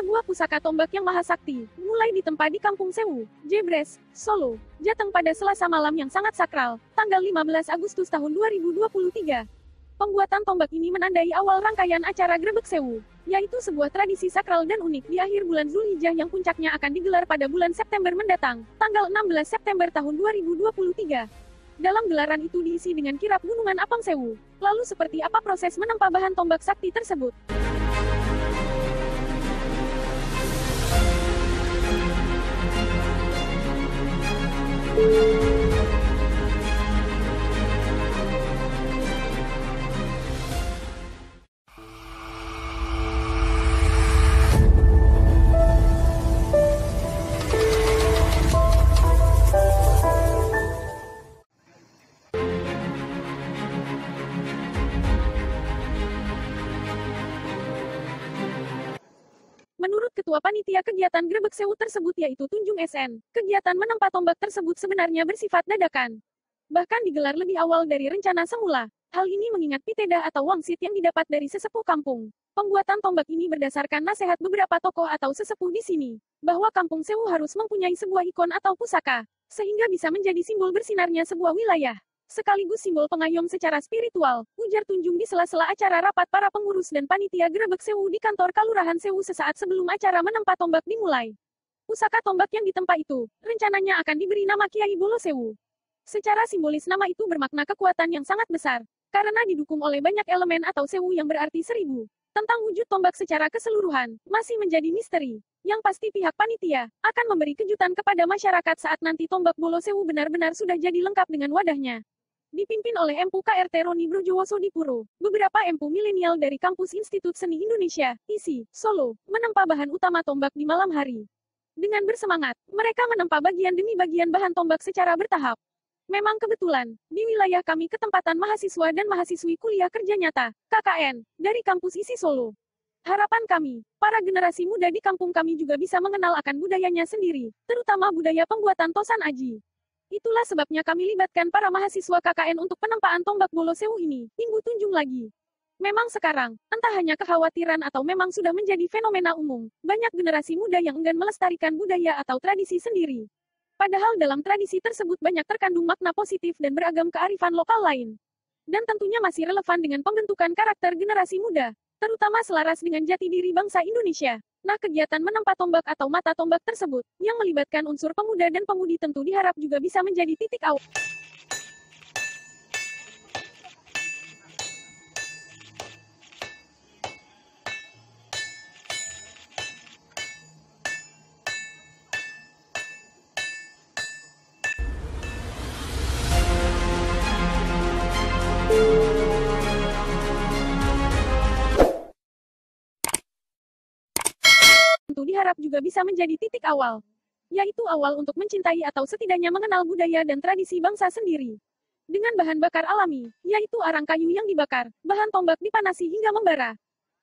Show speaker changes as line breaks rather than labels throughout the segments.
Sebuah pusaka tombak yang maha sakti, mulai ditempa di Kampung Sewu, Jebres, Solo, Jateng pada Selasa malam yang sangat sakral, tanggal 15 Agustus tahun 2023. Pembuatan tombak ini menandai awal rangkaian acara Grebek Sewu, yaitu sebuah tradisi sakral dan unik di akhir bulan Zulhijjah yang puncaknya akan digelar pada bulan September mendatang, tanggal 16 September tahun 2023. Dalam gelaran itu diisi dengan kirap Gunungan Apang Sewu. Lalu seperti apa proses menempa bahan tombak sakti tersebut? Menurut Ketua Panitia Kegiatan Grebek Sewu tersebut yaitu Tunjung SN, kegiatan menempa tombak tersebut sebenarnya bersifat dadakan. Bahkan digelar lebih awal dari rencana semula. Hal ini mengingat piteda atau wangsit yang didapat dari sesepuh kampung. Pembuatan tombak ini berdasarkan nasihat beberapa tokoh atau sesepuh di sini, bahwa Kampung Sewu harus mempunyai sebuah ikon atau pusaka, sehingga bisa menjadi simbol bersinarnya sebuah wilayah. Sekaligus simbol pengayom secara spiritual, ujar Tunjung di sela-sela acara rapat para pengurus dan panitia Grebek Sewu di kantor Kalurahan Sewu sesaat sebelum acara menempa tombak dimulai. Pusaka tombak yang ditempa itu, rencananya akan diberi nama Kiai Bolo Sewu. Secara simbolis nama itu bermakna kekuatan yang sangat besar, karena didukung oleh banyak elemen atau sewu yang berarti 1000. Tentang wujud tombak secara keseluruhan, masih menjadi misteri. Yang pasti pihak panitia akan memberi kejutan kepada masyarakat saat nanti tombak Bolo Sewu benar-benar sudah jadi lengkap dengan wadahnya. Dipimpin oleh Empu KRT Roni Brojowoso Dipuro, beberapa empu milenial dari Kampus Institut Seni Indonesia, ISI, Solo, menempa bahan utama tombak di malam hari. Dengan bersemangat, mereka menempa bagian demi bagian bahan tombak secara bertahap. Memang kebetulan, di wilayah kami ketempatan mahasiswa dan mahasiswi kuliah kerja nyata, KKN, dari Kampus ISI Solo. Harapan kami, para generasi muda di kampung kami juga bisa mengenal akan budayanya sendiri, terutama budaya pembuatan tosan aji. Itulah sebabnya kami libatkan para mahasiswa KKN untuk penempaan tombak Bolo Sewu ini, Timbu Tunjung lagi. Memang sekarang, entah hanya kekhawatiran atau memang sudah menjadi fenomena umum, banyak generasi muda yang enggan melestarikan budaya atau tradisi sendiri. Padahal dalam tradisi tersebut banyak terkandung makna positif dan beragam kearifan lokal lain. Dan tentunya masih relevan dengan pembentukan karakter generasi muda, terutama selaras dengan jati diri bangsa Indonesia. Nah, kegiatan menempa tombak atau mata tombak tersebut, yang melibatkan unsur pemuda dan pemudi tentu diharap juga bisa menjadi titik awal. Tentu diharap juga bisa menjadi titik awal, yaitu awal untuk mencintai atau setidaknya mengenal budaya dan tradisi bangsa sendiri. Dengan bahan bakar alami, yaitu arang kayu yang dibakar, bahan tombak dipanasi hingga membara.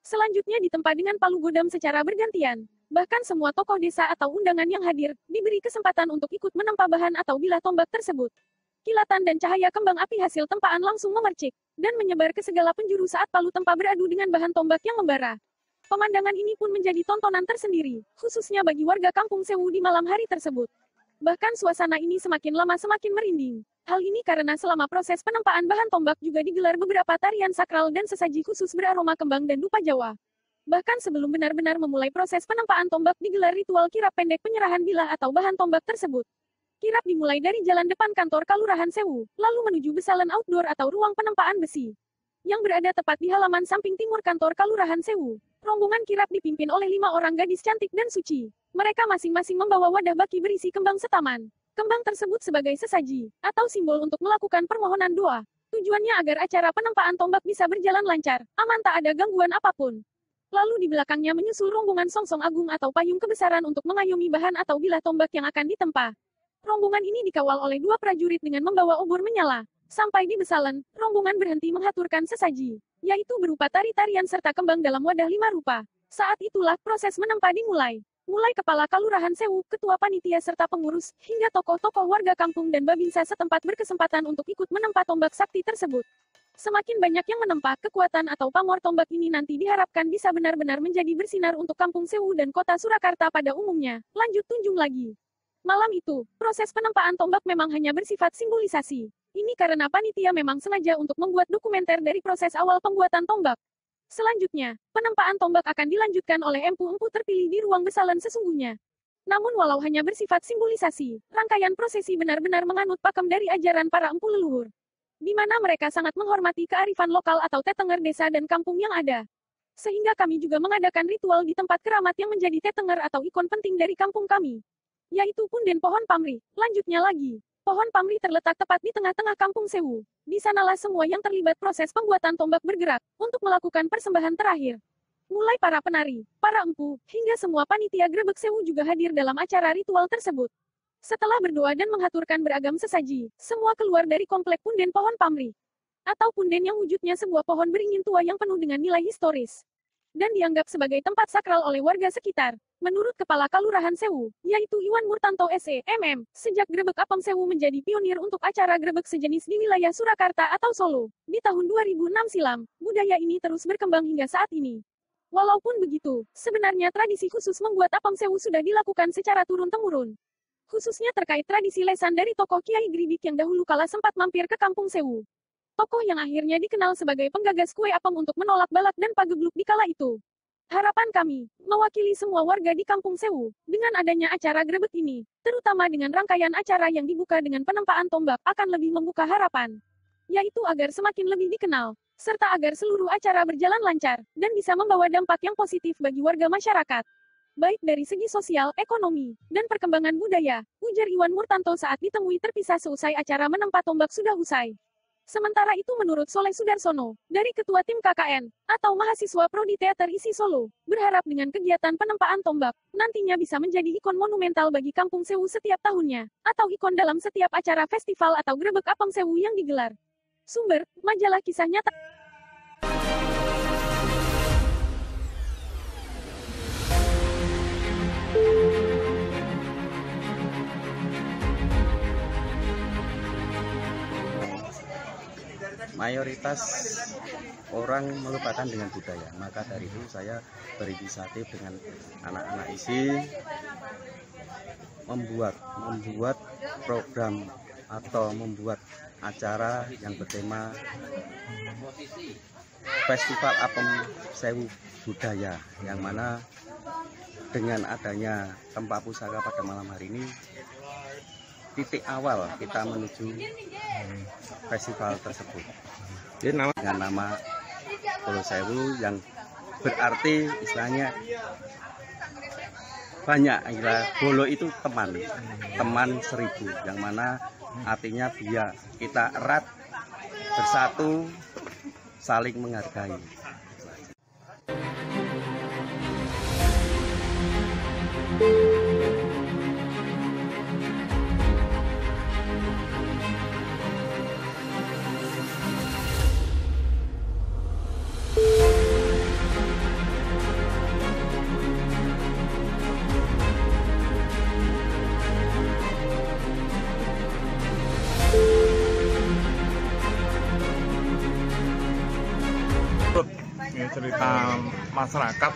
Selanjutnya ditempa dengan palu godam secara bergantian. Bahkan semua tokoh desa atau undangan yang hadir, diberi kesempatan untuk ikut menempa bahan atau bilah tombak tersebut. Kilatan dan cahaya kembang api hasil tempaan langsung memercik, dan menyebar ke segala penjuru saat palu tempa beradu dengan bahan tombak yang membara. Pemandangan ini pun menjadi tontonan tersendiri, khususnya bagi warga Kampung Sewu di malam hari tersebut. Bahkan suasana ini semakin lama semakin merinding. Hal ini karena selama proses penempaan bahan tombak juga digelar beberapa tarian sakral dan sesaji khusus beraroma kembang dan dupa Jawa. Bahkan sebelum benar-benar memulai proses penempaan tombak digelar ritual kirap pendek penyerahan bilah atau bahan tombak tersebut. Kirap dimulai dari jalan depan kantor Kalurahan Sewu, lalu menuju besalan outdoor atau ruang penempaan besi, yang berada tepat di halaman samping timur kantor Kalurahan Sewu. Rombongan kirap dipimpin oleh 5 orang gadis cantik dan suci. Mereka masing-masing membawa wadah baki berisi kembang setaman. Kembang tersebut sebagai sesaji, atau simbol untuk melakukan permohonan doa. Tujuannya agar acara penempaan tombak bisa berjalan lancar, aman tak ada gangguan apapun. Lalu di belakangnya menyusul rombongan songsong agung atau payung kebesaran untuk mengayomi bahan atau bilah tombak yang akan ditempa. Rombongan ini dikawal oleh 2 prajurit dengan membawa obor menyala. Sampai di besalan, rombongan berhenti menghaturkan sesaji, yaitu berupa tari-tarian serta kembang dalam wadah 5 rupa. Saat itulah proses menempa dimulai. Mulai kepala Kalurahan Sewu, ketua panitia serta pengurus, hingga tokoh-tokoh warga kampung dan babinsa setempat berkesempatan untuk ikut menempa tombak sakti tersebut. Semakin banyak yang menempa, kekuatan atau pamor tombak ini nanti diharapkan bisa benar-benar menjadi bersinar untuk Kampung Sewu dan kota Surakarta pada umumnya. Lanjut tunjung lagi. Malam itu, proses penempaan tombak memang hanya bersifat simbolisasi. Ini karena panitia memang sengaja untuk membuat dokumenter dari proses awal pembuatan tombak. Selanjutnya, penempaan tombak akan dilanjutkan oleh empu-empu terpilih di ruang besalan sesungguhnya. Namun walau hanya bersifat simbolisasi, rangkaian prosesi benar-benar menganut pakem dari ajaran para empu leluhur, di mana mereka sangat menghormati kearifan lokal atau tetenger desa dan kampung yang ada. Sehingga kami juga mengadakan ritual di tempat keramat yang menjadi tetenger atau ikon penting dari kampung kami, yaitu punden pohon pamrih. Lanjutnya lagi, pohon pamrih terletak tepat di tengah-tengah Kampung Sewu. Di sanalah semua yang terlibat proses pembuatan tombak bergerak, untuk melakukan persembahan terakhir. Mulai para penari, para empu, hingga semua panitia Grebek Sewu juga hadir dalam acara ritual tersebut. Setelah berdoa dan menghaturkan beragam sesaji, semua keluar dari komplek punden pohon pamrih. Atau punden yang wujudnya sebuah pohon beringin tua yang penuh dengan nilai historis. Dan dianggap sebagai tempat sakral oleh warga sekitar. Menurut Kepala Kalurahan Sewu, yaitu Iwan Murtanto SE, MM, sejak Grebek Apem Sewu menjadi pionir untuk acara grebek sejenis di wilayah Surakarta atau Solo, di tahun 2006 silam, budaya ini terus berkembang hingga saat ini. Walaupun begitu, sebenarnya tradisi khusus membuat Apem Sewu sudah dilakukan secara turun-temurun. Khususnya terkait tradisi lesan dari tokoh Kiai Gridik yang dahulu kala sempat mampir ke Kampung Sewu. Tokoh yang akhirnya dikenal sebagai penggagas kue apem untuk menolak balak dan pagebluk di kala itu. Harapan kami, mewakili semua warga di Kampung Sewu, dengan adanya acara grebek ini, terutama dengan rangkaian acara yang dibuka dengan penempaan tombak, akan lebih membuka harapan. Yaitu agar semakin lebih dikenal, serta agar seluruh acara berjalan lancar, dan bisa membawa dampak yang positif bagi warga masyarakat. Baik dari segi sosial, ekonomi, dan perkembangan budaya, ujar Iwan Murtanto saat ditemui terpisah seusai acara menempa tombak sudah usai. Sementara itu menurut Soleh Sudarsono, dari Ketua Tim KKN, atau mahasiswa Prodi Teater ISI Solo, berharap dengan kegiatan penempaan tombak, nantinya bisa menjadi ikon monumental bagi Kampung Sewu setiap tahunnya, atau ikon dalam setiap acara festival atau grebek Apem Sewu yang digelar. Sumber, Majalah Kisah Nyata.
Mayoritas orang melupakan dengan budaya, maka dari itu saya berinisiatif dengan anak-anak ISI membuat program atau membuat acara yang bertema Festival Apem Sewu Budaya, yang mana dengan adanya tempat pusaka pada malam hari ini titik awal kita menuju festival tersebut. Dengan nama Bolo Sewu yang berarti istilahnya banyak. Bolo itu teman 1000, yang mana artinya biar kita erat bersatu saling menghargai.
Cerita masyarakat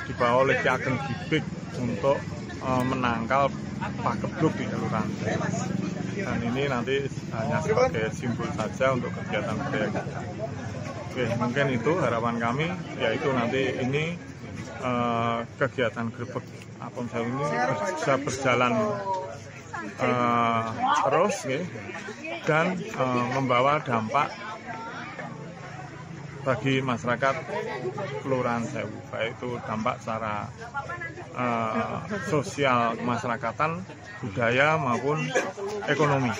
dibawa oleh Ki Ageng Gridik untuk menangkal pagebluk di kelurahan. Dan ini nanti hanya sebagai simbol saja untuk kegiatan budaya kita. Oke, mungkin itu harapan kami, yaitu nanti ini kegiatan grebek Apem Sewu ini bisa berjalan terus, dan membawa dampak bagi masyarakat Kelurahan Sewu, baik itu dampak secara sosial kemasyarakatan, budaya maupun ekonomi.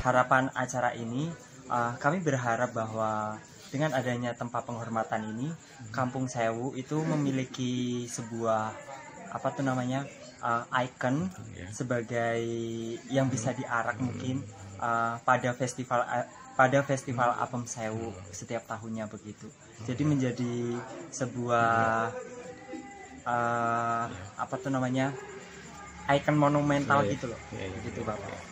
Harapan acara ini, kami berharap bahwa dengan adanya tempat penghormatan ini, Kampung Sewu itu memiliki sebuah ikon sebagai yang bisa diarak mungkin pada festival Apem Sewu setiap tahunnya begitu. Jadi menjadi sebuah ikon monumental gitu loh. Gitu Bapak.